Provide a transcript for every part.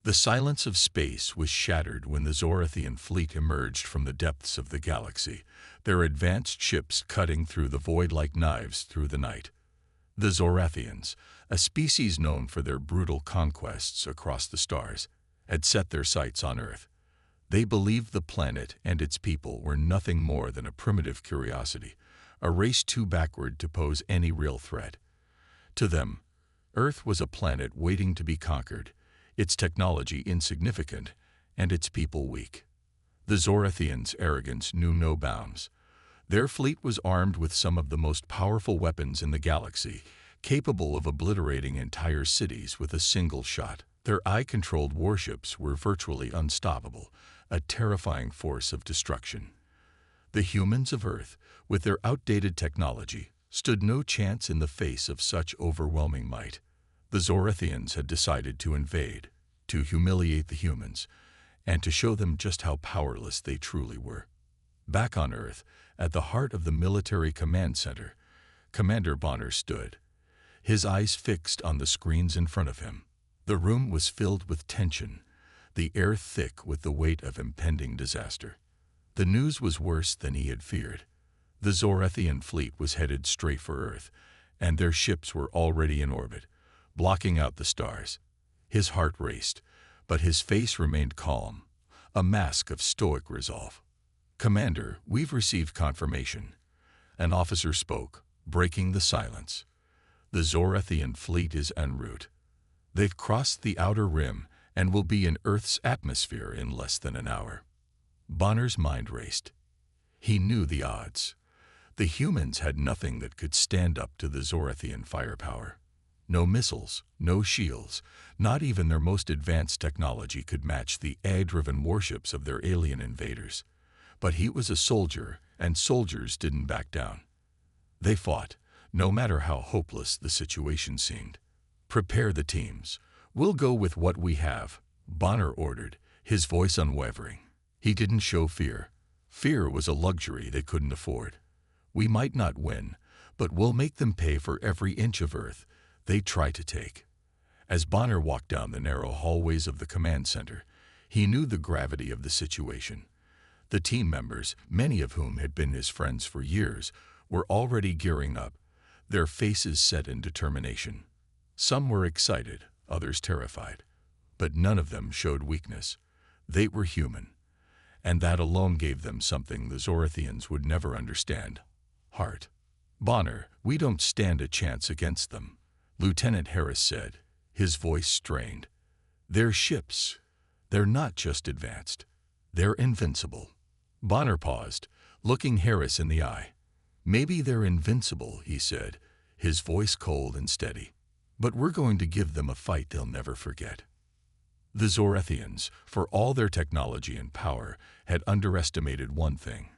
The silence of space was shattered when the Zorathian fleet emerged from the depths of the galaxy, their advanced ships cutting through the void like knives through the night. The Zorathians, a species known for their brutal conquests across the stars, had set their sights on Earth. They believed the planet and its people were nothing more than a primitive curiosity, a race too backward to pose any real threat. To them, Earth was a planet waiting to be conquered, its technology insignificant, and its people weak. The Zorathians' arrogance knew no bounds. Their fleet was armed with some of the most powerful weapons in the galaxy, capable of obliterating entire cities with a single shot. Their eye-controlled warships were virtually unstoppable, a terrifying force of destruction. The humans of Earth, with their outdated technology, stood no chance in the face of such overwhelming might. The Zorathians had decided to invade, to humiliate the humans, and to show them just how powerless they truly were. Back on Earth, at the heart of the military command center, Commander Bonner stood, his eyes fixed on the screens in front of him. The room was filled with tension, the air thick with the weight of impending disaster. The news was worse than he had feared. The Zorathian fleet was headed straight for Earth, and their ships were already in orbit, blocking out the stars. His heart raced, but his face remained calm, a mask of stoic resolve. "Commander, we've received confirmation." An officer spoke, breaking the silence. "The Zorathian fleet is en route. They've crossed the outer rim and will be in Earth's atmosphere in less than an hour." Bonner's mind raced. He knew the odds. The humans had nothing that could stand up to the Zorathian firepower. No missiles, no shields, not even their most advanced technology could match the AI-driven warships of their alien invaders. But he was a soldier, and soldiers didn't back down. They fought, no matter how hopeless the situation seemed. "Prepare the teams. We'll go with what we have," Bonner ordered, his voice unwavering. He didn't show fear. Fear was a luxury they couldn't afford. "We might not win, but we'll make them pay for every inch of Earth they try to take." As Bonner walked down the narrow hallways of the command center, he knew the gravity of the situation. The team members, many of whom had been his friends for years, were already gearing up, their faces set in determination. Some were excited, others terrified, but none of them showed weakness. They were human, and that alone gave them something the Zorathians would never understand: heart. "Bonner, we don't stand a chance against them," Lieutenant Harris said, his voice strained. "Their ships, they're not just advanced, they're invincible." Bonner paused, looking Harris in the eye. "Maybe they're invincible," he said, his voice cold and steady. "But we're going to give them a fight they'll never forget." The Zorathians, for all their technology and power, had underestimated one thing: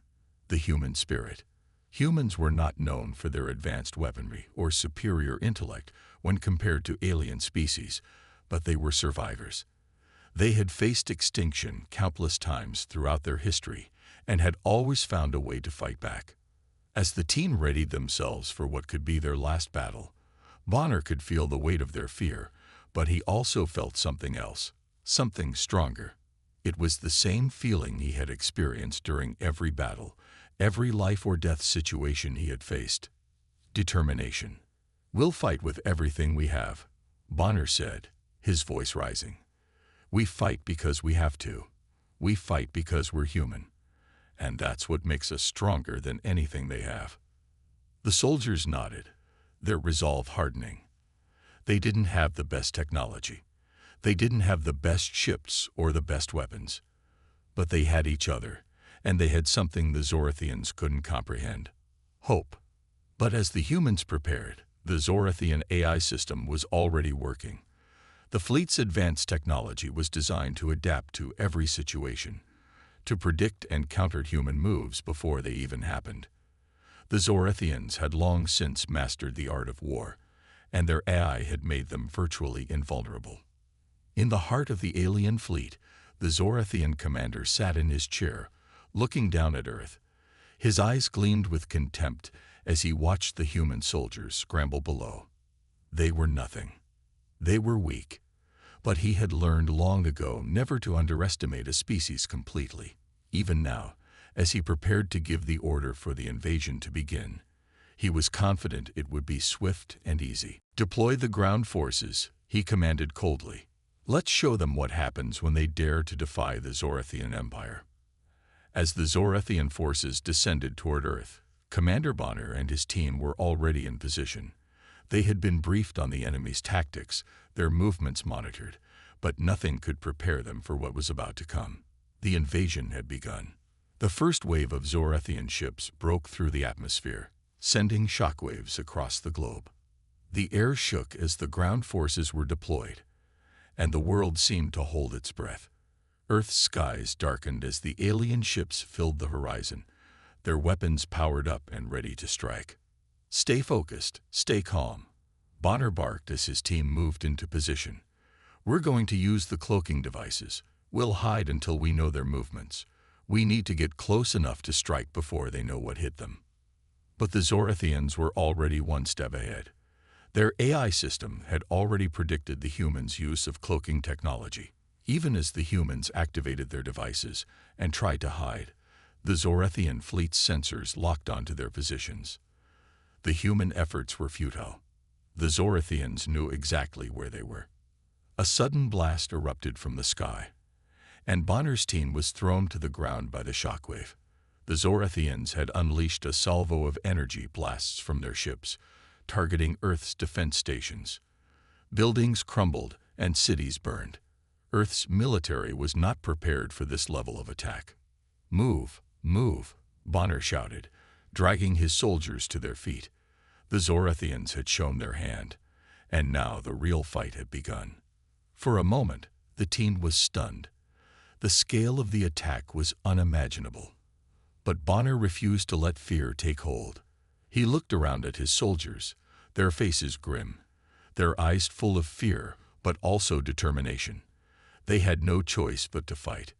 the human spirit. Humans were not known for their advanced weaponry or superior intellect when compared to alien species, but they were survivors. They had faced extinction countless times throughout their history and had always found a way to fight back. As the team readied themselves for what could be their last battle, Bonner could feel the weight of their fear, but he also felt something else, something stronger. It was the same feeling he had experienced during every battle, every life or death situation he had faced: determination. "We'll fight with everything we have," Bonner said, his voice rising. "We fight because we have to. We fight because we're human. And that's what makes us stronger than anything they have." The soldiers nodded, their resolve hardening. They didn't have the best technology. They didn't have the best ships or the best weapons. But they had each other, and they had something the Zorathians couldn't comprehend: hope. But as the humans prepared, the Zorathian AI system was already working. The fleet's advanced technology was designed to adapt to every situation, to predict and counter human moves before they even happened. The Zorathians had long since mastered the art of war, and their AI had made them virtually invulnerable. In the heart of the alien fleet, the Zorathian commander sat in his chair, looking down at Earth. His eyes gleamed with contempt as he watched the human soldiers scramble below. They were nothing. They were weak. But he had learned long ago never to underestimate a species completely. Even now, as he prepared to give the order for the invasion to begin, he was confident it would be swift and easy. "Deploy the ground forces," he commanded coldly. "Let's show them what happens when they dare to defy the Zorathian Empire." As the Zorathian forces descended toward Earth, Commander Bonner and his team were already in position. They had been briefed on the enemy's tactics, their movements monitored, but nothing could prepare them for what was about to come. The invasion had begun. The first wave of Zorathian ships broke through the atmosphere, sending shockwaves across the globe. The air shook as the ground forces were deployed, and the world seemed to hold its breath. Earth's skies darkened as the alien ships filled the horizon, their weapons powered up and ready to strike. "Stay focused, stay calm," Bonner barked as his team moved into position. "We're going to use the cloaking devices. We'll hide until we know their movements. We need to get close enough to strike before they know what hit them." But the Zorathians were already one step ahead. Their AI system had already predicted the humans' use of cloaking technology. Even as the humans activated their devices and tried to hide, the Zorathian fleet's sensors locked onto their positions. The human efforts were futile. The Zorathians knew exactly where they were. A sudden blast erupted from the sky, and Bonner's team was thrown to the ground by the shockwave. The Zorathians had unleashed a salvo of energy blasts from their ships, targeting Earth's defense stations. Buildings crumbled and cities burned. Earth's military was not prepared for this level of attack. "Move, move," Bonner shouted, dragging his soldiers to their feet. The Zorathians had shown their hand, and now the real fight had begun. For a moment, the team was stunned. The scale of the attack was unimaginable. But Bonner refused to let fear take hold. He looked around at his soldiers, their faces grim, their eyes full of fear, but also determination. They had no choice but to fight.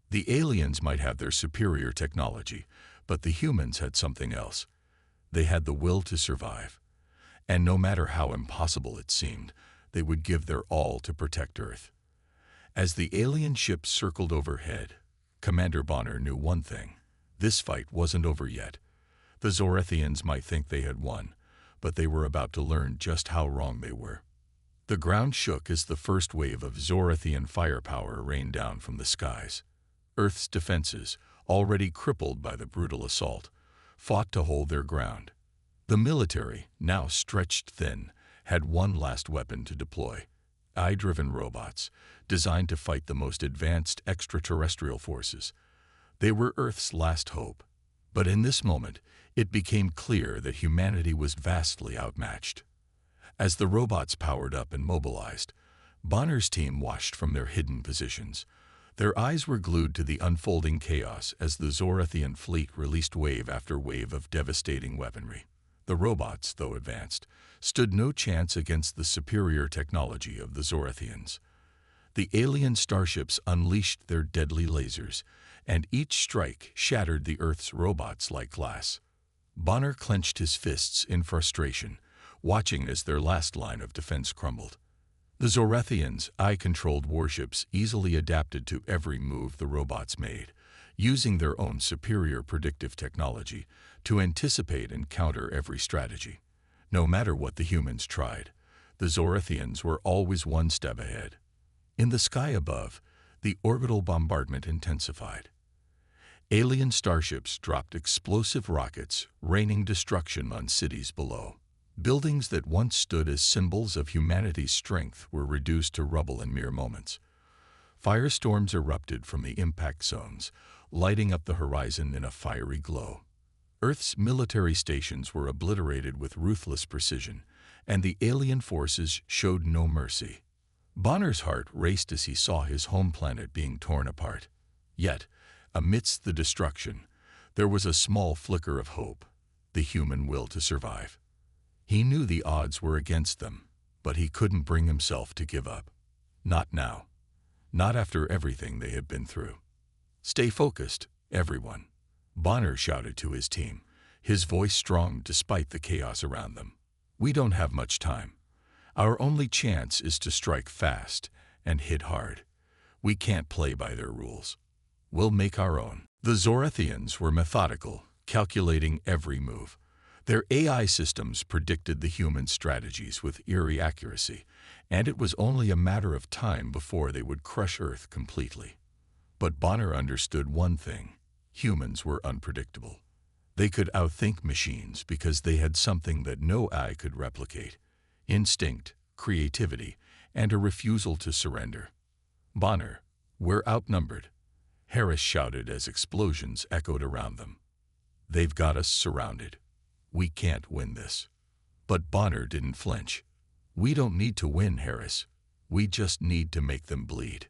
The aliens might have their superior technology, but the humans had something else. They had the will to survive. And no matter how impossible it seemed, they would give their all to protect Earth. As the alien ships circled overhead, Commander Bonner knew one thing. This fight wasn't over yet. The Zorathians might think they had won, but they were about to learn just how wrong they were. The ground shook as the first wave of Zorathian firepower rained down from the skies. Earth's defenses, already crippled by the brutal assault, fought to hold their ground. The military, now stretched thin, had one last weapon to deploy: AI-driven robots, designed to fight the most advanced extraterrestrial forces. They were Earth's last hope. But in this moment, it became clear that humanity was vastly outmatched. As the robots powered up and mobilized, Bonner's team watched from their hidden positions. Their eyes were glued to the unfolding chaos as the Zorathian fleet released wave after wave of devastating weaponry. The robots, though advanced, stood no chance against the superior technology of the Zorathians. The alien starships unleashed their deadly lasers, and each strike shattered the Earth's robots like glass. Bonner clenched his fists in frustration, watching as their last line of defense crumbled. The Zorathians' AI-controlled warships easily adapted to every move the robots made, using their own superior predictive technology to anticipate and counter every strategy. No matter what the humans tried, the Zorathians were always one step ahead. In the sky above, the orbital bombardment intensified. Alien starships dropped explosive rockets, raining destruction on cities below. Buildings that once stood as symbols of humanity's strength were reduced to rubble in mere moments. Firestorms erupted from the impact zones, lighting up the horizon in a fiery glow. Earth's military stations were obliterated with ruthless precision, and the alien forces showed no mercy. Bonner's heart raced as he saw his home planet being torn apart. Yet, amidst the destruction, there was a small flicker of hope: the human will to survive. He knew the odds were against them, but he couldn't bring himself to give up. Not now. Not after everything they had been through. "Stay focused, everyone," Bonner shouted to his team, his voice strong despite the chaos around them. "We don't have much time. Our only chance is to strike fast and hit hard. We can't play by their rules. We'll make our own. The Zorathians were methodical, calculating every move. Their AI systems predicted the human strategies with eerie accuracy, and it was only a matter of time before they would crush Earth completely. But Bonner understood one thing: humans were unpredictable. They could outthink machines because they had something that no eye could replicate: instinct, creativity, and a refusal to surrender. "Bonner, we're outnumbered," Harris shouted as explosions echoed around them. "They've got us surrounded. We can't win this." But Bonner didn't flinch. "We don't need to win, Harris. We just need to make them bleed."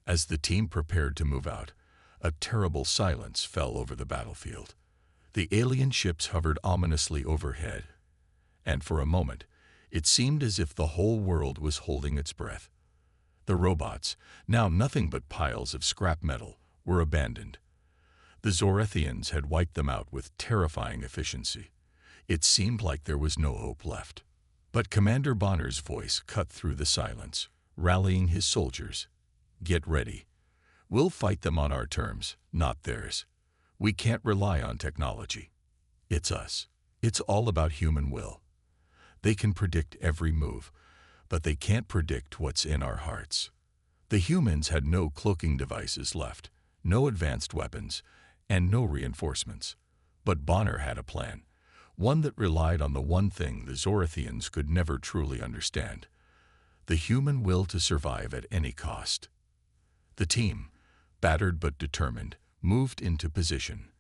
As the team prepared to move out, a terrible silence fell over the battlefield. The alien ships hovered ominously overhead, and for a moment, it seemed as if the whole world was holding its breath. The robots, now nothing but piles of scrap metal, were abandoned. The Zorathians had wiped them out with terrifying efficiency. It seemed like there was no hope left. But Commander Bonner's voice cut through the silence, rallying his soldiers. "Get ready. We'll fight them on our terms, not theirs. We can't rely on technology. It's us. It's all about human will. They can predict every move, but they can't predict what's in our hearts." The humans had no cloaking devices left, no advanced weapons, and no reinforcements. But Bonner had a plan, one that relied on the one thing the Zorathians could never truly understand: the human will to survive at any cost. The team, battered but determined, moved into position.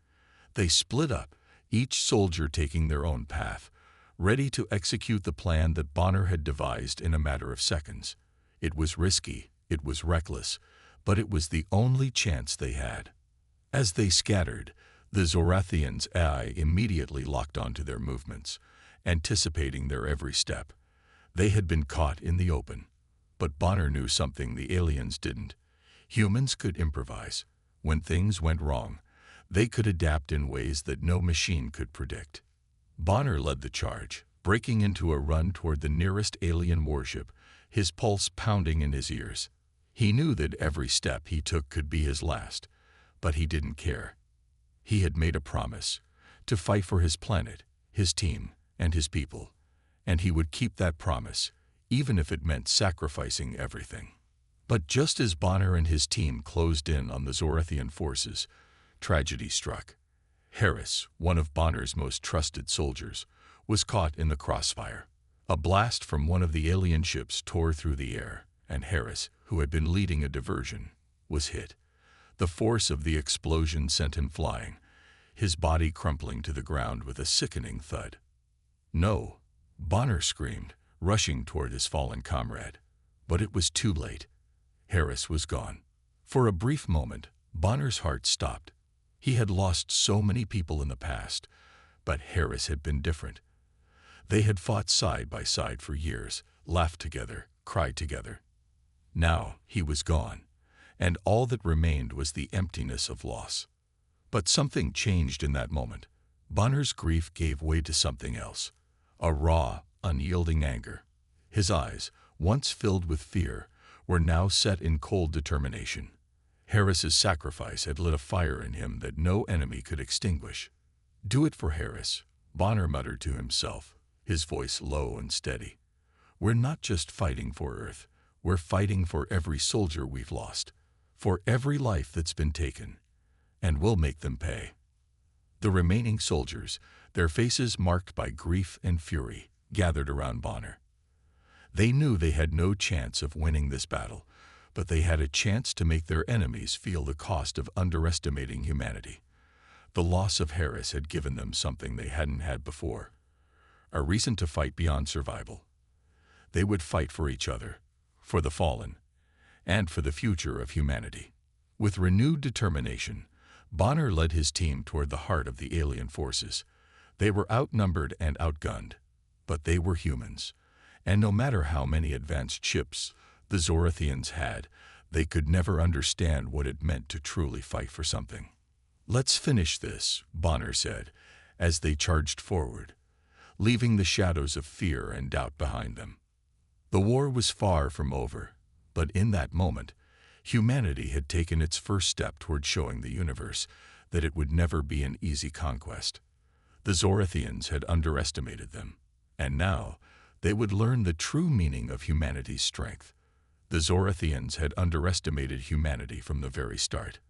They split up, each soldier taking their own path, ready to execute the plan that Bonner had devised in a matter of seconds. It was risky, it was reckless, but it was the only chance they had. As they scattered, the Zorathians' eye immediately locked onto their movements, anticipating their every step. They had been caught in the open. But Bonner knew something the aliens didn't. Humans could improvise. When things went wrong, they could adapt in ways that no machine could predict. Bonner led the charge, breaking into a run toward the nearest alien warship, his pulse pounding in his ears. He knew that every step he took could be his last, but he didn't care. He had made a promise to fight for his planet, his team, and his people, and he would keep that promise, even if it meant sacrificing everything. But just as Bonner and his team closed in on the Zorathian forces, tragedy struck. Harris, one of Bonner's most trusted soldiers, was caught in the crossfire. A blast from one of the alien ships tore through the air, and Harris, who had been leading a diversion, was hit. The force of the explosion sent him flying, his body crumpling to the ground with a sickening thud. "No!" Bonner screamed, rushing toward his fallen comrade. But it was too late. Harris was gone. For a brief moment, Bonner's heart stopped. He had lost so many people in the past, but Harris had been different. They had fought side by side for years, laughed together, cried together. Now he was gone, and all that remained was the emptiness of loss. But something changed in that moment. Bonner's grief gave way to something else, a raw, unyielding anger. His eyes, once filled with fear, were now set in cold determination. Harris's sacrifice had lit a fire in him that no enemy could extinguish. "Do it for Harris," Bonner muttered to himself, his voice low and steady. "We're not just fighting for Earth, we're fighting for every soldier we've lost, for every life that's been taken, and we'll make them pay." The remaining soldiers, their faces marked by grief and fury, gathered around Bonner. They knew they had no chance of winning this battle, but they had a chance to make their enemies feel the cost of underestimating humanity. The loss of Harris had given them something they hadn't had before, a reason to fight beyond survival. They would fight for each other, for the fallen, and for the future of humanity. With renewed determination, Bonner led his team toward the heart of the alien forces. They were outnumbered and outgunned, but they were humans, and no matter how many advanced ships the Zorathians had, they could never understand what it meant to truly fight for something. "Let's finish this," Bonner said, as they charged forward, leaving the shadows of fear and doubt behind them. The war was far from over, But in that moment, humanity had taken its first step toward showing the universe that it would never be an easy conquest. The Zorathians had underestimated them, and now they would learn the true meaning of humanity's strength. The Zorathians had underestimated humanity from the very start.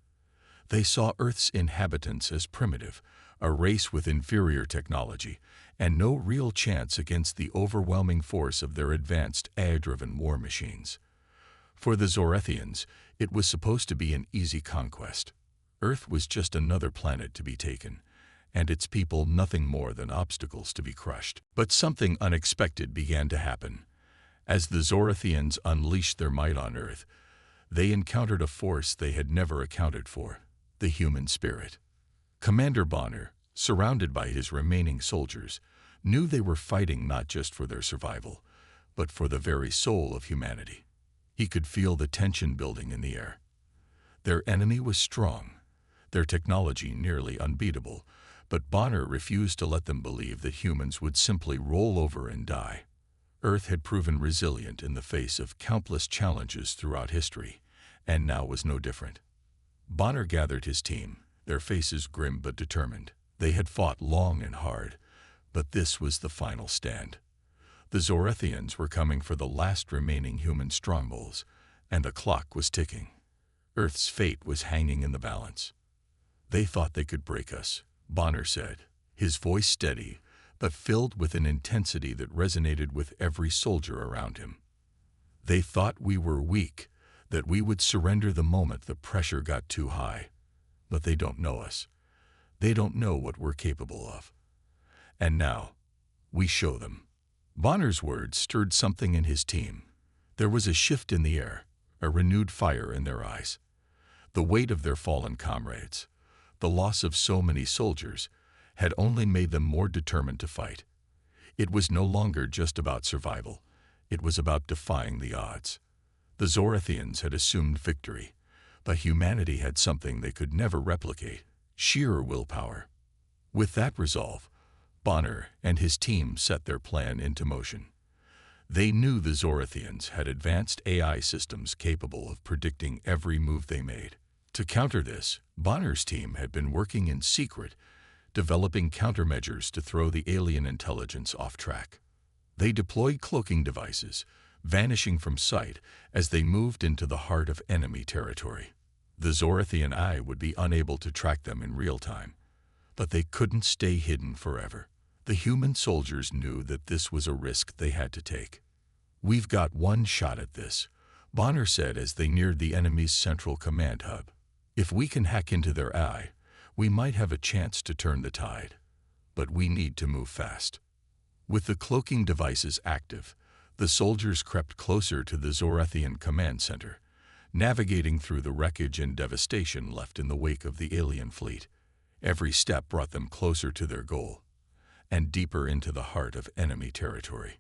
They saw Earth's inhabitants as primitive, a race with inferior technology, and no real chance against the overwhelming force of their advanced AI-driven war machines. For the Zorathians, it was supposed to be an easy conquest. Earth was just another planet to be taken, and its people nothing more than obstacles to be crushed. But something unexpected began to happen. As the Zorathians unleashed their might on Earth, they encountered a force they had never accounted for: the human spirit. Commander Bonner, surrounded by his remaining soldiers, knew they were fighting not just for their survival, but for the very soul of humanity. He could feel the tension building in the air. Their enemy was strong, their technology nearly unbeatable, but Bonner refused to let them believe that humans would simply roll over and die. Earth had proven resilient in the face of countless challenges throughout history, and now was no different. Bonner gathered his team, their faces grim but determined. They had fought long and hard, but this was the final stand. The Zorathians were coming for the last remaining human strongholds, and the clock was ticking. Earth's fate was hanging in the balance. "They thought they could break us," Bonner said, his voice steady, but filled with an intensity that resonated with every soldier around him. "They thought we were weak, that we would surrender the moment the pressure got too high. But they don't know us. They don't know what we're capable of. And now, we show them." Bonner's words stirred something in his team. There was a shift in the air, a renewed fire in their eyes. The weight of their fallen comrades, the loss of so many soldiers, had only made them more determined to fight. It was no longer just about survival. It was about defying the odds. The Zorathians had assumed victory, but humanity had something they could never replicate: sheer willpower. With that resolve, Bonner and his team set their plan into motion. They knew the Zorathians had advanced AI systems capable of predicting every move they made. To counter this, Bonner's team had been working in secret, developing countermeasures to throw the alien intelligence off track. They deployed cloaking devices, vanishing from sight as they moved into the heart of enemy territory. The Zorathian eye would be unable to track them in real time, but they couldn't stay hidden forever. The human soldiers knew that this was a risk they had to take. "We've got one shot at this," Bonner said as they neared the enemy's central command hub. "If we can hack into their eye, we might have a chance to turn the tide. But we need to move fast." With the cloaking devices active, the soldiers crept closer to the Zorathian command center, navigating through the wreckage and devastation left in the wake of the alien fleet. Every step brought them closer to their goal, and deeper into the heart of enemy territory.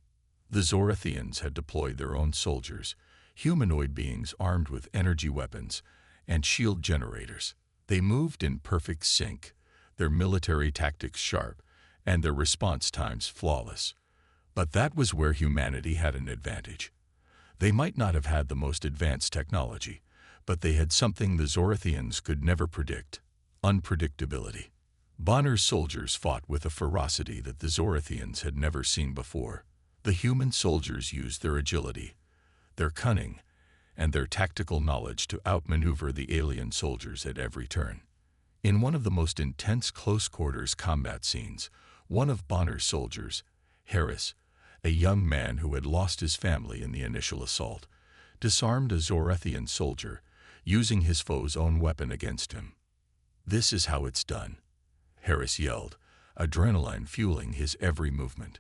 The Zorathians had deployed their own soldiers, humanoid beings armed with energy weapons and shield generators. They moved in perfect sync, their military tactics sharp, and their response times flawless. But that was where humanity had an advantage. They might not have had the most advanced technology, but they had something the Zorathians could never predict: unpredictability. Bonner's soldiers fought with a ferocity that the Zorathians had never seen before. The human soldiers used their agility, their cunning, and their tactical knowledge to outmaneuver the alien soldiers at every turn. In one of the most intense close-quarters combat scenes, one of Bonner's soldiers, Harris, a young man who had lost his family in the initial assault, disarmed a Zorathian soldier, using his foe's own weapon against him. "This is how it's done," Harris yelled, adrenaline fueling his every movement.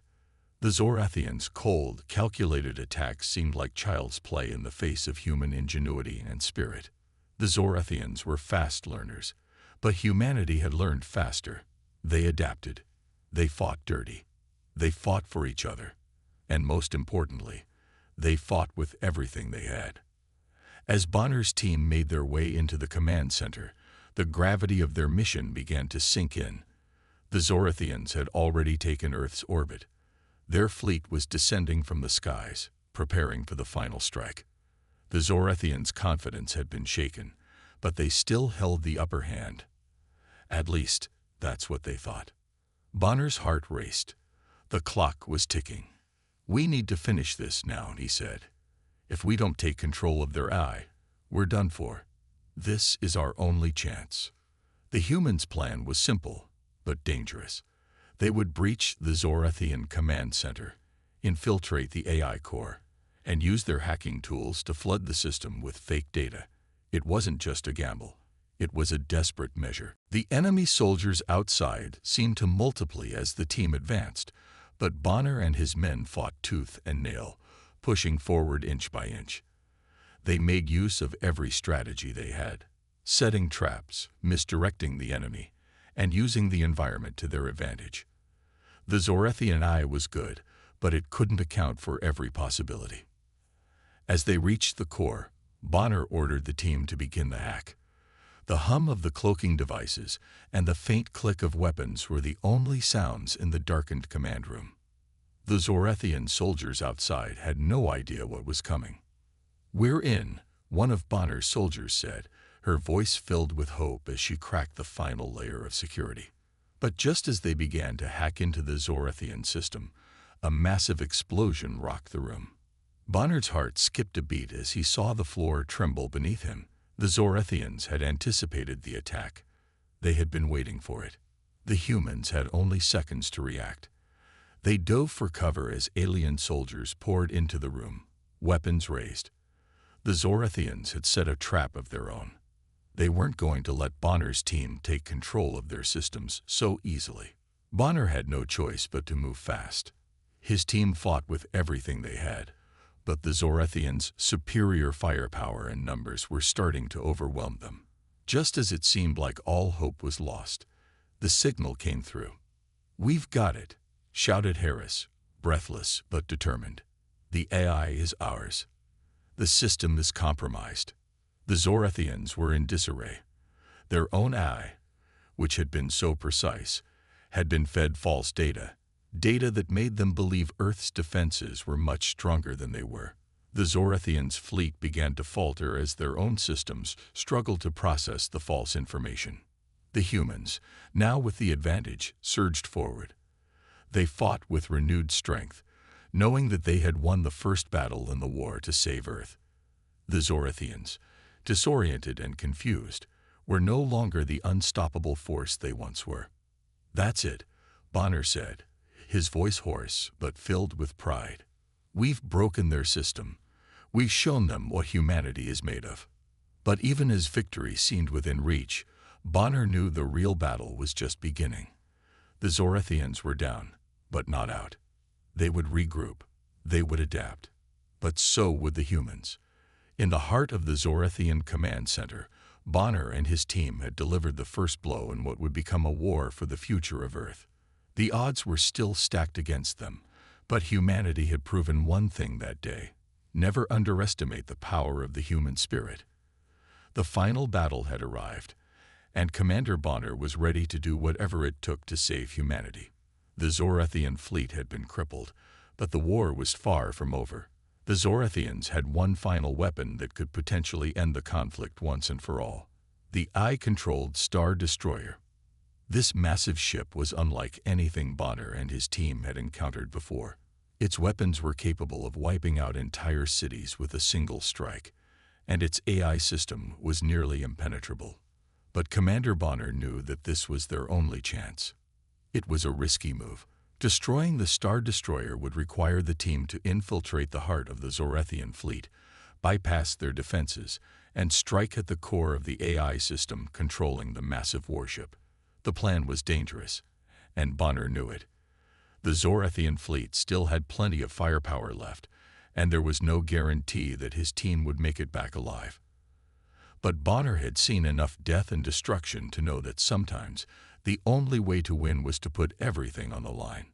The Zorathians' cold, calculated attacks seemed like child's play in the face of human ingenuity and spirit. The Zorathians were fast learners, but humanity had learned faster. They adapted. They fought dirty. They fought for each other. And most importantly, they fought with everything they had. As Bonner's team made their way into the command center, the gravity of their mission began to sink in. The Zorathians had already taken Earth's orbit. Their fleet was descending from the skies, preparing for the final strike. The Zorathians' confidence had been shaken, but they still held the upper hand. At least, that's what they thought. Bonner's heart raced. The clock was ticking. "We need to finish this now," he said. "If we don't take control of their eye, we're done for. This is our only chance." The humans' plan was simple, but dangerous. They would breach the Zorathian command center, infiltrate the AI core, and use their hacking tools to flood the system with fake data. It wasn't just a gamble. It was a desperate measure. The enemy soldiers outside seemed to multiply as the team advanced, but Bonner and his men fought tooth and nail, pushing forward inch by inch. They made use of every strategy they had, setting traps, misdirecting the enemy, and using the environment to their advantage. The Zorathian eye was good, but it couldn't account for every possibility. As they reached the core, Bonner ordered the team to begin the hack. The hum of the cloaking devices and the faint click of weapons were the only sounds in the darkened command room. The Zorathian soldiers outside had no idea what was coming. "We're in," one of Bonner's soldiers said, her voice filled with hope as she cracked the final layer of security. But just as they began to hack into the Zorathian system, a massive explosion rocked the room. Bonner's heart skipped a beat as he saw the floor tremble beneath him. The Zorathians had anticipated the attack. They had been waiting for it. The humans had only seconds to react. They dove for cover as alien soldiers poured into the room, weapons raised. The Zorathians had set a trap of their own. They weren't going to let Bonner's team take control of their systems so easily. Bonner had no choice but to move fast. His team fought with everything they had, but the Zorathians' superior firepower and numbers were starting to overwhelm them. Just as it seemed like all hope was lost, the signal came through. "We've got it," shouted Harris, breathless but determined. "The AI is ours. The system is compromised." The Zorathians were in disarray. Their own eye, which had been so precise, had been fed false data that made them believe Earth's defenses were much stronger than they were. The Zorathians' fleet began to falter as their own systems struggled to process the false information. The humans, now with the advantage, surged forward. They fought with renewed strength, knowing that they had won the first battle in the war to save Earth. The Zorathians, disoriented and confused, were no longer the unstoppable force they once were. "That's it," Bonner said, his voice hoarse but filled with pride. "We've broken their system. We've shown them what humanity is made of." But even as victory seemed within reach, Bonner knew the real battle was just beginning. The Zorathians were down, but not out. They would regroup. They would adapt. But so would the humans. In the heart of the Zorathian command center, Bonner and his team had delivered the first blow in what would become a war for the future of Earth. The odds were still stacked against them, but humanity had proven one thing that day: never underestimate the power of the human spirit. The final battle had arrived, and Commander Bonner was ready to do whatever it took to save humanity. The Zorathian fleet had been crippled, but the war was far from over. The Zorathians had one final weapon that could potentially end the conflict once and for all: the AI-controlled Star Destroyer. This massive ship was unlike anything Bonner and his team had encountered before. Its weapons were capable of wiping out entire cities with a single strike, and its AI system was nearly impenetrable. But Commander Bonner knew that this was their only chance. It was a risky move. Destroying the Star Destroyer would require the team to infiltrate the heart of the Zorathian fleet, bypass their defenses, and strike at the core of the AI system controlling the massive warship. The plan was dangerous, and Bonner knew it. The Zorathian fleet still had plenty of firepower left, and there was no guarantee that his team would make it back alive. But Bonner had seen enough death and destruction to know that sometimes the only way to win was to put everything on the line.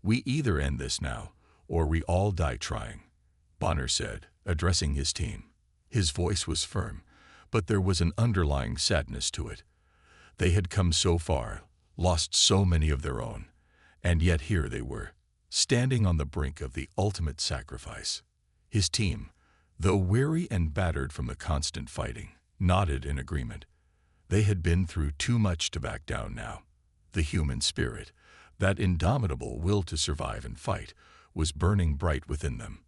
"We either end this now, or we all die trying," Bonner said, addressing his team. His voice was firm, but there was an underlying sadness to it. They had come so far, lost so many of their own, and yet here they were, standing on the brink of the ultimate sacrifice. His team, Though weary and battered from the constant fighting, nodded in agreement. They had been through too much to back down now. The human spirit, that indomitable will to survive and fight, was burning bright within them.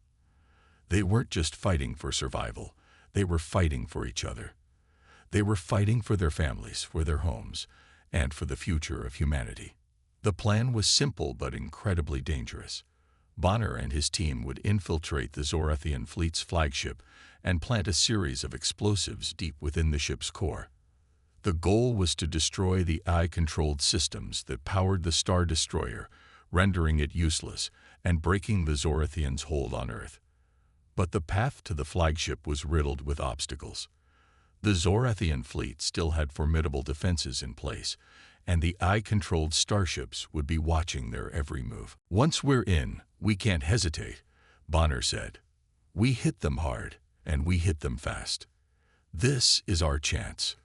They weren't just fighting for survival, they were fighting for each other. They were fighting for their families, for their homes, and for the future of humanity. The plan was simple but incredibly dangerous. Bonner and his team would infiltrate the Zorathian fleet's flagship and plant a series of explosives deep within the ship's core. The goal was to destroy the AI-controlled systems that powered the Star Destroyer, rendering it useless and breaking the Zorathians' hold on Earth. But the path to the flagship was riddled with obstacles. The Zorathian fleet still had formidable defenses in place, and the AI-controlled starships would be watching their every move. "Once we're in, we can't hesitate," Bonner said. "We hit them hard, and we hit them fast. This is our chance."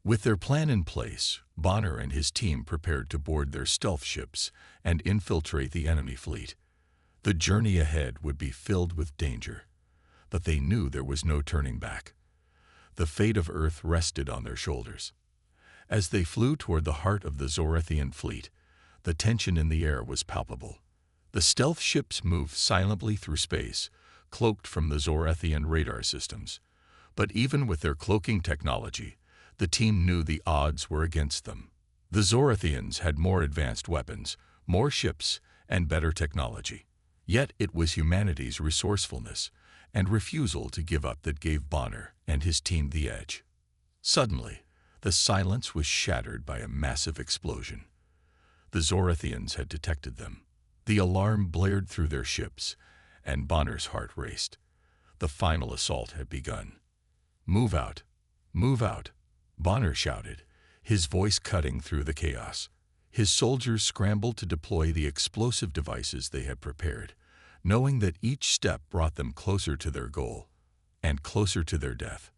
With their plan in place, Bonner and his team prepared to board their stealth ships and infiltrate the enemy fleet. The journey ahead would be filled with danger, but they knew there was no turning back. The fate of Earth rested on their shoulders. As they flew toward the heart of the Zorathian fleet, the tension in the air was palpable. The stealth ships moved silently through space, cloaked from the Zorathian radar systems. But even with their cloaking technology, the team knew the odds were against them. The Zorathians had more advanced weapons, more ships, and better technology. Yet it was humanity's resourcefulness and refusal to give up that gave Bonner and his team the edge. Suddenly, the silence was shattered by a massive explosion. The Zorathians had detected them. The alarm blared through their ships, and Bonner's heart raced. The final assault had begun. "Move out! Move out!" Bonner shouted, his voice cutting through the chaos. His soldiers scrambled to deploy the explosive devices they had prepared, knowing that each step brought them closer to their goal, and closer to their death.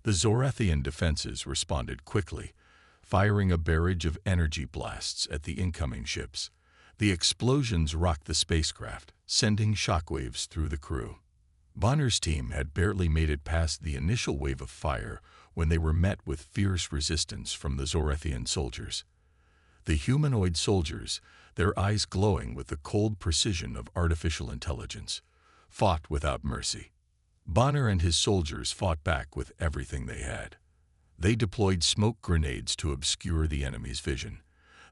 The Zorathian defenses responded quickly, firing a barrage of energy blasts at the incoming ships. The explosions rocked the spacecraft, sending shockwaves through the crew. Bonner's team had barely made it past the initial wave of fire when they were met with fierce resistance from the Zorathian soldiers. The humanoid soldiers, their eyes glowing with the cold precision of artificial intelligence, fought without mercy. Bonner and his soldiers fought back with everything they had. They deployed smoke grenades to obscure the enemy's vision,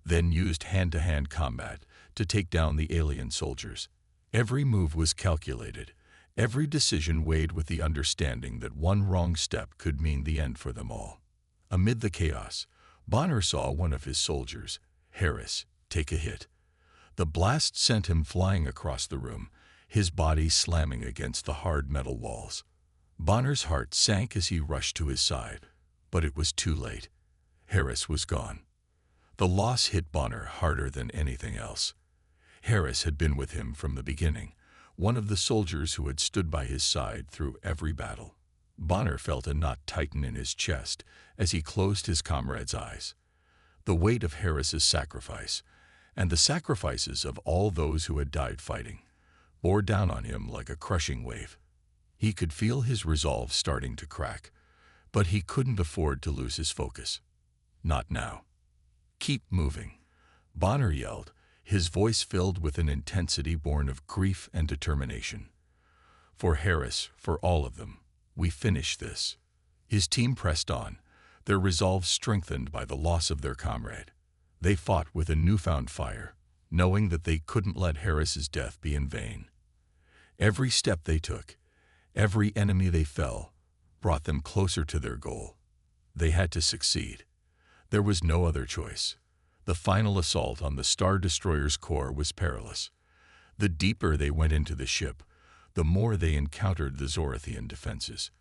then used hand-to-hand combat to take down the alien soldiers. Every move was calculated, every decision weighed with the understanding that one wrong step could mean the end for them all. Amid the chaos, Bonner saw one of his soldiers, Harris, take a hit. The blast sent him flying across the room, his body slamming against the hard metal walls. Bonner's heart sank as he rushed to his side, but it was too late. Harris was gone. The loss hit Bonner harder than anything else. Harris had been with him from the beginning, one of the soldiers who had stood by his side through every battle. Bonner felt a knot tighten in his chest as he closed his comrade's eyes. The weight of Harris's sacrifice, and the sacrifices of all those who had died fighting, bore down on him like a crushing wave. He could feel his resolve starting to crack, but he couldn't afford to lose his focus. Not now. "Keep moving," Bonner yelled, his voice filled with an intensity born of grief and determination. "For Harris, for all of them, we finish this." His team pressed on, their resolve strengthened by the loss of their comrade. They fought with a newfound fire, knowing that they couldn't let Harris's death be in vain. Every step they took, every enemy they fell, brought them closer to their goal. They had to succeed. There was no other choice. The final assault on the Star Destroyer's core was perilous. The deeper they went into the ship, the more they encountered the Zorathian defenses.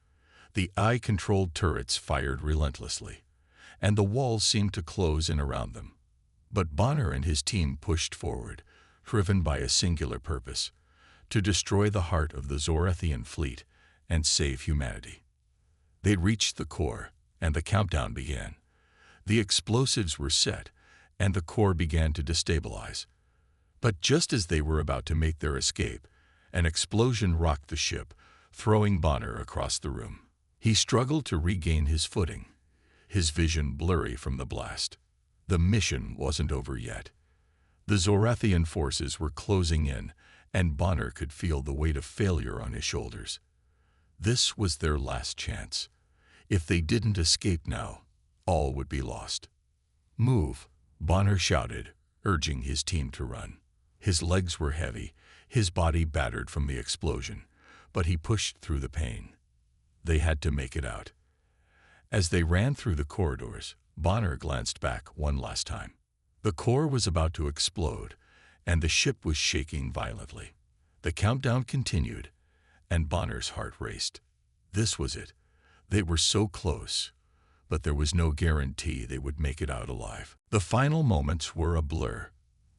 The AI-controlled turrets fired relentlessly, and the walls seemed to close in around them. But Bonner and his team pushed forward, driven by a singular purpose: to destroy the heart of the Zorathian fleet and save humanity. They reached the core, and the countdown began. The explosives were set, and the core began to destabilize. But just as they were about to make their escape, an explosion rocked the ship, throwing Bonner across the room. He struggled to regain his footing, his vision blurry from the blast. The mission wasn't over yet. The Zorathian forces were closing in, and Bonner could feel the weight of failure on his shoulders. This was their last chance. If they didn't escape now, all would be lost. "Move," Bonner shouted, urging his team to run. His legs were heavy, his body battered from the explosion, but he pushed through the pain. They had to make it out. As they ran through the corridors, Bonner glanced back one last time. The core was about to explode, and the ship was shaking violently. The countdown continued, and Bonner's heart raced. This was it. They were so close, but there was no guarantee they would make it out alive. The final moments were a blur.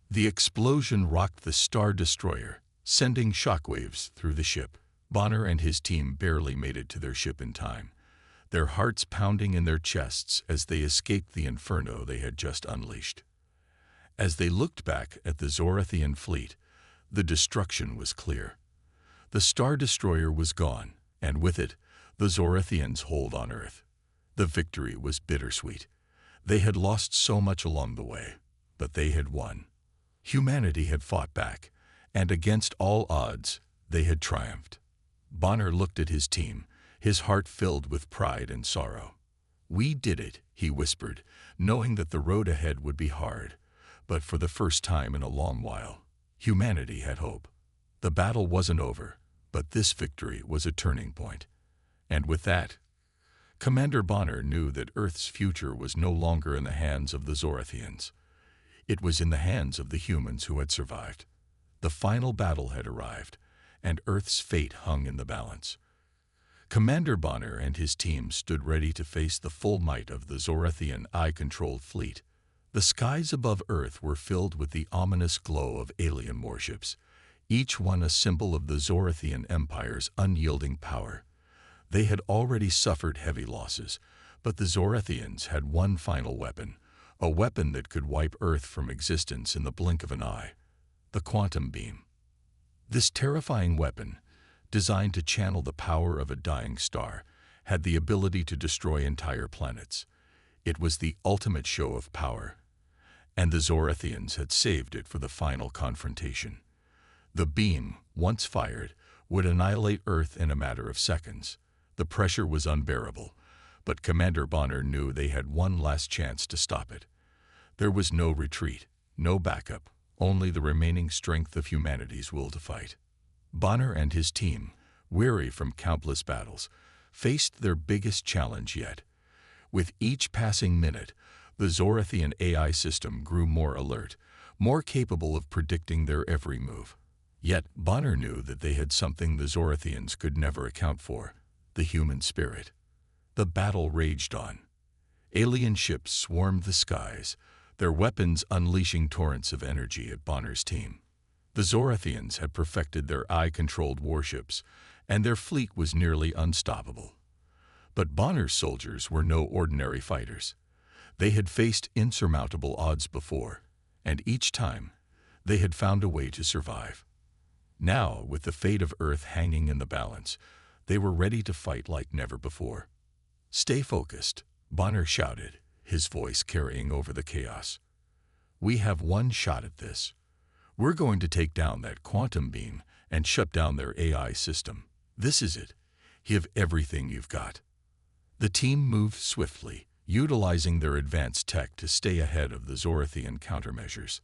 The explosion rocked the Star Destroyer, sending shockwaves through the ship. Bonner and his team barely made it to their ship in time, their hearts pounding in their chests as they escaped the inferno they had just unleashed. As they looked back at the Zorathian fleet, the destruction was clear. The Star Destroyer was gone, and with it, the Zorathians' hold on Earth. The victory was bittersweet. They had lost so much along the way, but they had won. Humanity had fought back, and against all odds, they had triumphed. Bonner looked at his team, his heart filled with pride and sorrow. "We did it," he whispered, knowing that the road ahead would be hard. But for the first time in a long while, humanity had hope. The battle wasn't over, but this victory was a turning point. And with that, Commander Bonner knew that Earth's future was no longer in the hands of the Zorathians. It was in the hands of the humans who had survived. The final battle had arrived, and Earth's fate hung in the balance. Commander Bonner and his team stood ready to face the full might of the Zorathian eye-controlled fleet. The skies above Earth were filled with the ominous glow of alien warships, each one a symbol of the Zorathian Empire's unyielding power. They had already suffered heavy losses, but the Zorathians had one final weapon, a weapon that could wipe Earth from existence in the blink of an eye: the quantum beam. This terrifying weapon, designed to channel the power of a dying star, had the ability to destroy entire planets. It was the ultimate show of power, and the Zorathians had saved it for the final confrontation. The beam, once fired, would annihilate Earth in a matter of seconds. The pressure was unbearable, but Commander Bonner knew they had one last chance to stop it. There was no retreat, no backup, only the remaining strength of humanity's will to fight. Bonner and his team, weary from countless battles, faced their biggest challenge yet. With each passing minute, the Zorathian AI system grew more alert, more capable of predicting their every move. Yet Bonner knew that they had something the Zorathians could never account for: the human spirit. The battle raged on. Alien ships swarmed the skies, their weapons unleashing torrents of energy at Bonner's team. The Zorathians had perfected their eye-controlled warships, and their fleet was nearly unstoppable. But Bonner's soldiers were no ordinary fighters. They had faced insurmountable odds before, and each time, they had found a way to survive. Now, with the fate of Earth hanging in the balance, they were ready to fight like never before. "Stay focused," Bonner shouted, his voice carrying over the chaos. "We have one shot at this. We're going to take down that quantum beam and shut down their AI system. This is it. Give everything you've got." The team moved swiftly, utilizing their advanced tech to stay ahead of the Zorathian countermeasures.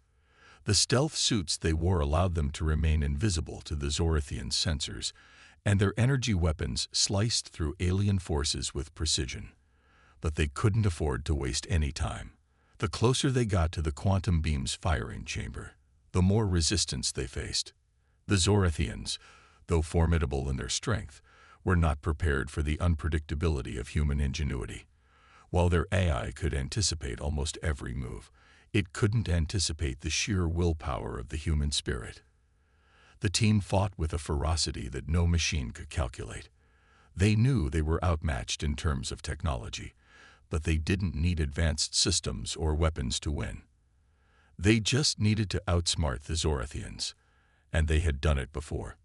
The stealth suits they wore allowed them to remain invisible to the Zorathian sensors, and their energy weapons sliced through alien forces with precision. But they couldn't afford to waste any time. The closer they got to the quantum beam's firing chamber, the more resistance they faced. The Zorathians, though formidable in their strength, were not prepared for the unpredictability of human ingenuity. While their AI could anticipate almost every move, it couldn't anticipate the sheer willpower of the human spirit. The team fought with a ferocity that no machine could calculate. They knew they were outmatched in terms of technology, but they didn't need advanced systems or weapons to win. They just needed to outsmart the Zorathians, and they had done it before.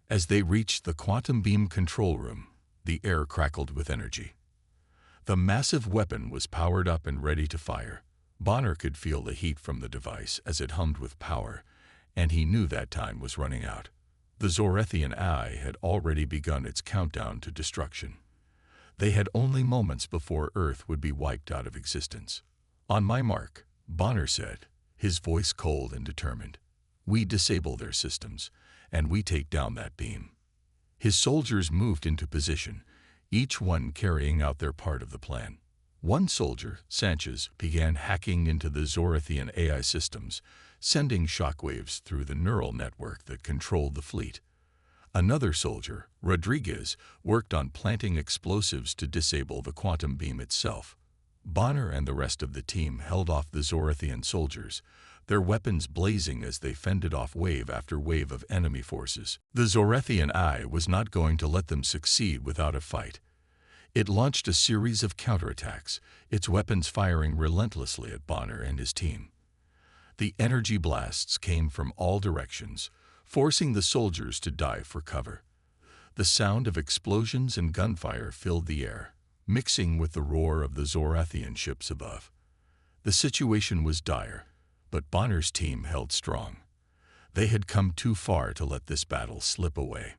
As they reached the quantum beam control room, the air crackled with energy. The massive weapon was powered up and ready to fire. Bonner could feel the heat from the device as it hummed with power, and he knew that time was running out. The Zorethian Eye had already begun its countdown to destruction. They had only moments before Earth would be wiped out of existence. "On my mark," Bonner said, his voice cold and determined. "We disable their systems, and we take down that beam." His soldiers moved into position, each one carrying out their part of the plan. One soldier, Sanchez, began hacking into the Zorethian AI systems, sending shockwaves through the neural network that controlled the fleet. Another soldier, Rodriguez, worked on planting explosives to disable the quantum beam itself. Bonner and the rest of the team held off the Zorethian soldiers, their weapons blazing as they fended off wave after wave of enemy forces. The Zorethian Eye was not going to let them succeed without a fight. It launched a series of counterattacks, its weapons firing relentlessly at Bonner and his team. The energy blasts came from all directions, forcing the soldiers to dive for cover. The sound of explosions and gunfire filled the air, mixing with the roar of the Zorethian ships above. The situation was dire, but Bonner's team held strong. They had come too far to let this battle slip away.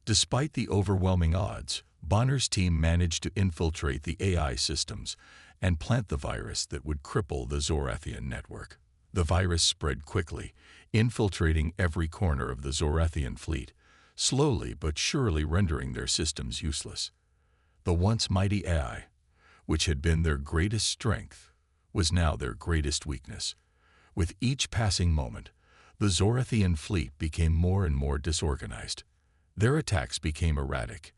Despite the overwhelming odds, Bonner's team managed to infiltrate the AI systems and plant the virus that would cripple the Zorethian network. The virus spread quickly, infiltrating every corner of the Zorethian fleet, slowly but surely rendering their systems useless. The once mighty AI, which had been their greatest strength, was now their greatest weakness. With each passing moment, the Zorethian fleet became more and more disorganized. Their attacks became erratic,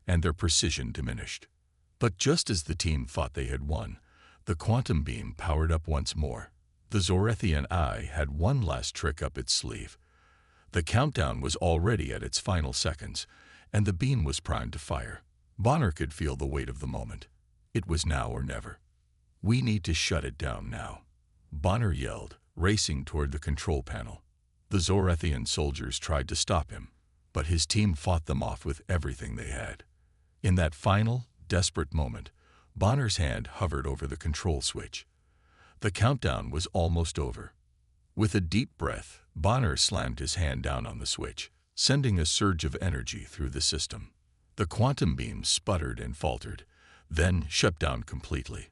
and their precision diminished. But just as the team thought they had won, the quantum beam powered up once more. The Zorethian Eye had one last trick up its sleeve. The countdown was already at its final seconds, and the beam was primed to fire. Bonner could feel the weight of the moment. It was now or never. "We need to shut it down now," Bonner yelled, racing toward the control panel. The Zorethian soldiers tried to stop him, but his team fought them off with everything they had. In that final, desperate moment, Bonner's hand hovered over the control switch. The countdown was almost over. With a deep breath, Bonner slammed his hand down on the switch, sending a surge of energy through the system. The quantum beam sputtered and faltered, then shut down completely.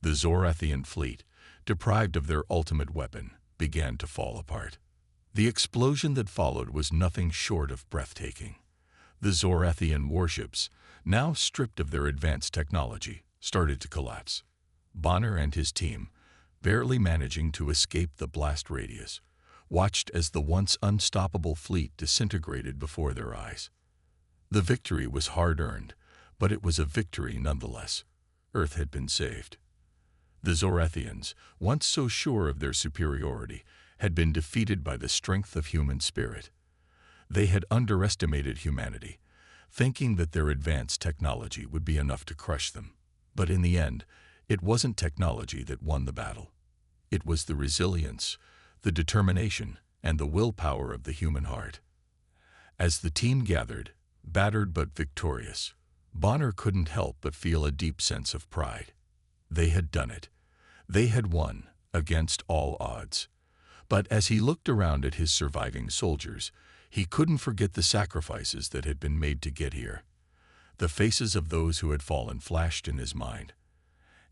The Zorethian fleet, deprived of their ultimate weapon, began to fall apart. The explosion that followed was nothing short of breathtaking. The Zorethian warships, now stripped of their advanced technology, started to collapse. Bonner and his team, barely managing to escape the blast radius, watched as the once unstoppable fleet disintegrated before their eyes. The victory was hard-earned, but it was a victory nonetheless. Earth had been saved. The Zorethians, once so sure of their superiority, had been defeated by the strength of human spirit. They had underestimated humanity, thinking that their advanced technology would be enough to crush them. But in the end, it wasn't technology that won the battle. It was the resilience, the determination, and the willpower of the human heart. As the team gathered, battered but victorious, Bonner couldn't help but feel a deep sense of pride. They had done it. They had won, against all odds. But as he looked around at his surviving soldiers, he couldn't forget the sacrifices that had been made to get here. The faces of those who had fallen flashed in his mind.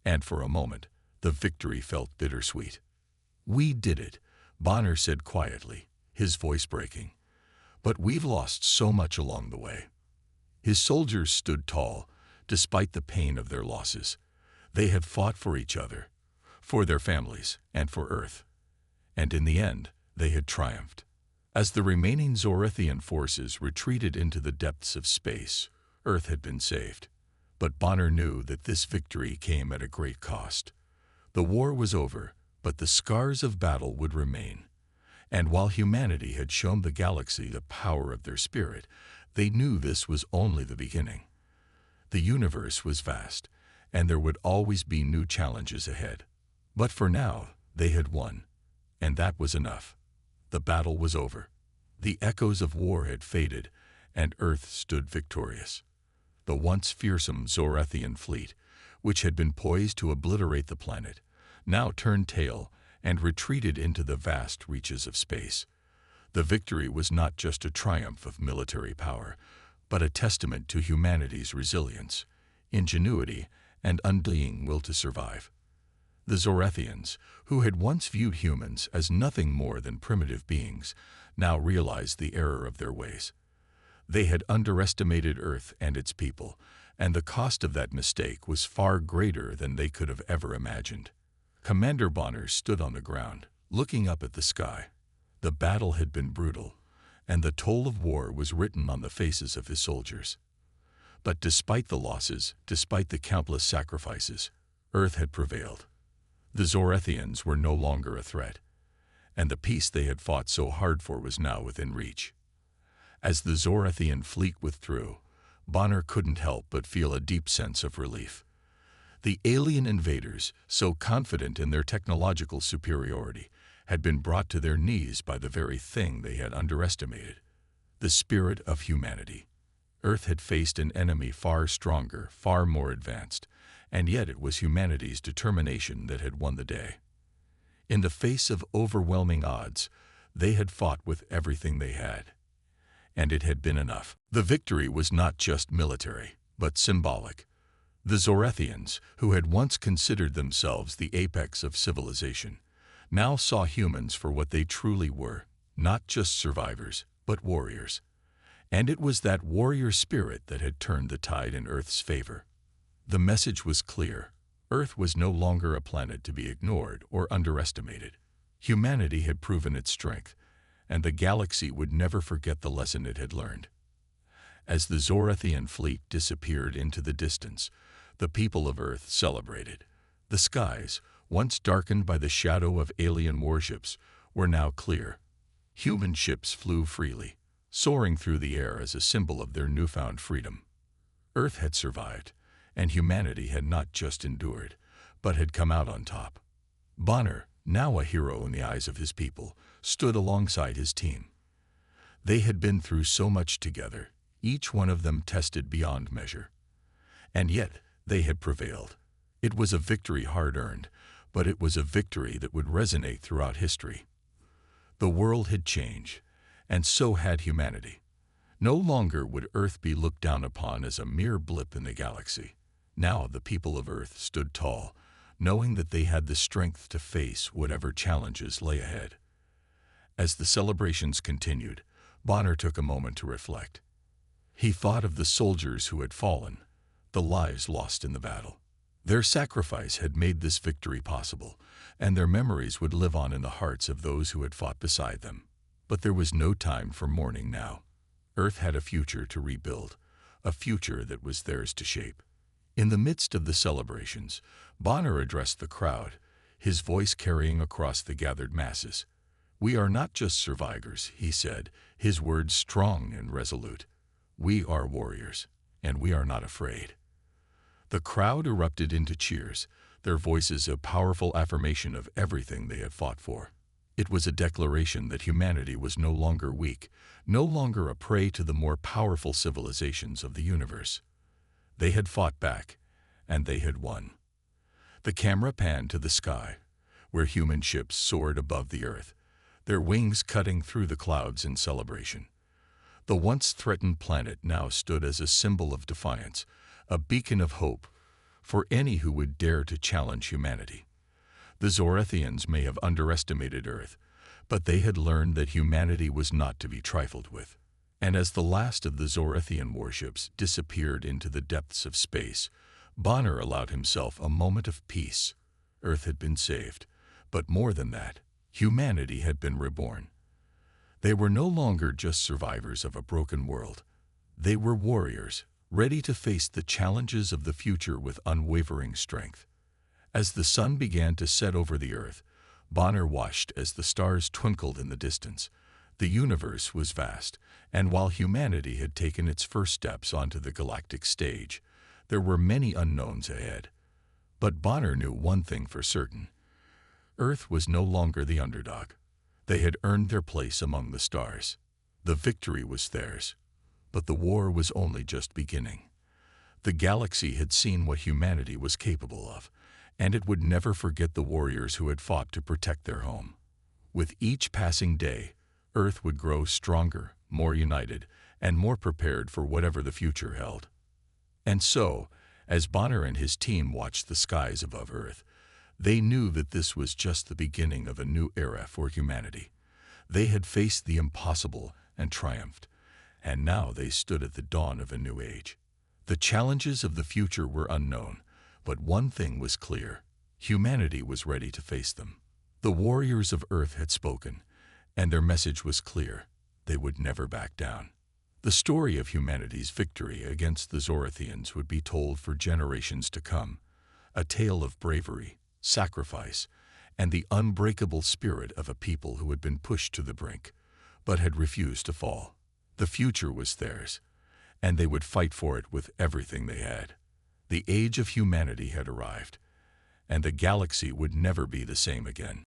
And for a moment, the victory felt bittersweet. "We did it," Bonner said quietly, his voice breaking. "But we've lost so much along the way." His soldiers stood tall, despite the pain of their losses. They had fought for each other, for their families, and for Earth. And in the end, they had triumphed. As the remaining Zorethian forces retreated into the depths of space, Earth had been saved. But Bonner knew that this victory came at a great cost. The war was over, but the scars of battle would remain. And while humanity had shown the galaxy the power of their spirit, they knew this was only the beginning. The universe was vast, and there would always be new challenges ahead. But for now, they had won, and that was enough. The battle was over. The echoes of war had faded, and Earth stood victorious. The once fearsome Zorathian fleet, which had been poised to obliterate the planet, now turned tail and retreated into the vast reaches of space. The victory was not just a triumph of military power, but a testament to humanity's resilience, ingenuity, and undying will to survive. The Zorathians, who had once viewed humans as nothing more than primitive beings, now realized the error of their ways. They had underestimated Earth and its people, and the cost of that mistake was far greater than they could have ever imagined. Commander Bonner stood on the ground, looking up at the sky. The battle had been brutal, and the toll of war was written on the faces of his soldiers. But despite the losses, despite the countless sacrifices, Earth had prevailed. The Zorathians were no longer a threat, and the peace they had fought so hard for was now within reach. As the Zorathian fleet withdrew, Bonner couldn't help but feel a deep sense of relief. The alien invaders, so confident in their technological superiority, had been brought to their knees by the very thing they had underestimated: the spirit of humanity. Earth had faced an enemy far stronger, far more advanced, and yet it was humanity's determination that had won the day. In the face of overwhelming odds, they had fought with everything they had. And it had been enough. The victory was not just military, but symbolic. The Zorathians, who had once considered themselves the apex of civilization, now saw humans for what they truly were, not just survivors, but warriors. And it was that warrior spirit that had turned the tide in Earth's favor. The message was clear. Earth was no longer a planet to be ignored or underestimated. Humanity had proven its strength, and the galaxy would never forget the lesson it had learned. As the Zorathian fleet disappeared into the distance, the people of Earth celebrated. The skies, once darkened by the shadow of alien warships, were now clear. Human ships flew freely, soaring through the air as a symbol of their newfound freedom. Earth had survived, and humanity had not just endured, but had come out on top. Bonner, now a hero in the eyes of his people, stood alongside his team. They had been through so much together, each one of them tested beyond measure. And yet, they had prevailed. It was a victory hard-earned, but it was a victory that would resonate throughout history. The world had changed, and so had humanity. No longer would Earth be looked down upon as a mere blip in the galaxy. Now the people of Earth stood tall, knowing that they had the strength to face whatever challenges lay ahead. As the celebrations continued, Bonner took a moment to reflect. He thought of the soldiers who had fallen, the lives lost in the battle. Their sacrifice had made this victory possible, and their memories would live on in the hearts of those who had fought beside them. But there was no time for mourning now. Earth had a future to rebuild, a future that was theirs to shape. In the midst of the celebrations, Bonner addressed the crowd, his voice carrying across the gathered masses. "We are not just survivors," he said, his words strong and resolute. "We are warriors, and we are not afraid." The crowd erupted into cheers, their voices a powerful affirmation of everything they had fought for. It was a declaration that humanity was no longer weak, no longer a prey to the more powerful civilizations of the universe. They had fought back, and they had won. The camera panned to the sky, where human ships soared above the Earth, their wings cutting through the clouds in celebration. The once threatened planet now stood as a symbol of defiance, a beacon of hope for any who would dare to challenge humanity. The Zorathians may have underestimated Earth, but they had learned that humanity was not to be trifled with. And as the last of the Zorathian warships disappeared into the depths of space, Bonner allowed himself a moment of peace. Earth had been saved, but more than that, humanity had been reborn. They were no longer just survivors of a broken world. They were warriors, ready to face the challenges of the future with unwavering strength. As the sun began to set over the Earth, Bonner watched as the stars twinkled in the distance. The universe was vast, and while humanity had taken its first steps onto the galactic stage, there were many unknowns ahead. But Bonner knew one thing for certain. Earth was no longer the underdog. They had earned their place among the stars. The victory was theirs. But the war was only just beginning. The galaxy had seen what humanity was capable of, and it would never forget the warriors who had fought to protect their home. With each passing day, Earth would grow stronger, more united, and more prepared for whatever the future held. And so, as Bonner and his team watched the skies above Earth, they knew that this was just the beginning of a new era for humanity. They had faced the impossible and triumphed, and now they stood at the dawn of a new age. The challenges of the future were unknown, but one thing was clear: humanity was ready to face them. The warriors of Earth had spoken, and their message was clear: they would never back down. The story of humanity's victory against the Zorathians would be told for generations to come, a tale of bravery, sacrifice, and the unbreakable spirit of a people who had been pushed to the brink, but had refused to fall. The future was theirs, and they would fight for it with everything they had. The age of humanity had arrived, and the galaxy would never be the same again.